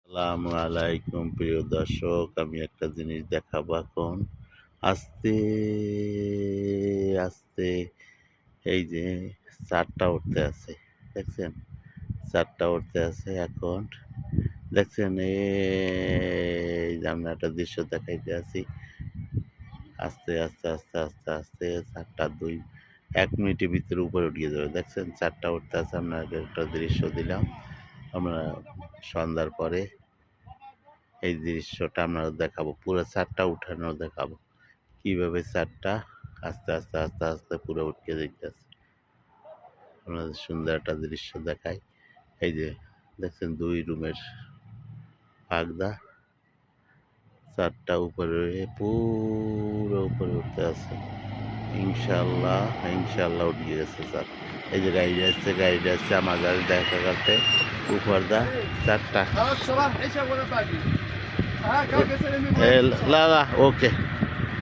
আসসালামু আলাইকুম প্রিয় দর্শক, আমি একটা জিনিস দেখাবো এখন। আস্তে আস্তে এই যে চারটা উঠতে আছে, দেখছেন? চারটা উঠতে আছে এখন, দেখছেন? এই যে আমরা একটা দৃশ্য দেখাইতে আছি। আস্তে আস্তে আস্তে আস্তে আস্তে চারটা দুই 1 মিনিটের ভিতরে উপরে উঠিয়ে যাবে, দেখছেন? চারটা উঠতে আছে। আমরা একটা দৃশ্য দিলাম আমরা সন্ধ্যার পরে। এই দৃশ্যটা আমরা দেখাবো, পুরো ছাদটা উঠানো দেখাবো কিভাবে ছাদটা আস্তে আস্তে আস্তে আস্তে পুরো উঠে যাইতেছে। আপনাদের সুন্দর একটা দৃশ্য দেখাই। এই যে দেখছেন 2 রুমের পাগদা, ছাদটা উপরে পুরো উপরে উঠতে আছে। ইনশাল্লাহ ইনশাল্লাহ উঠিয়ে গেছে ছাদ। এই যে গাড়ি আসছে আমার গাড়ি দেখা করতে উপর দা চারটা। লা লা ওকে।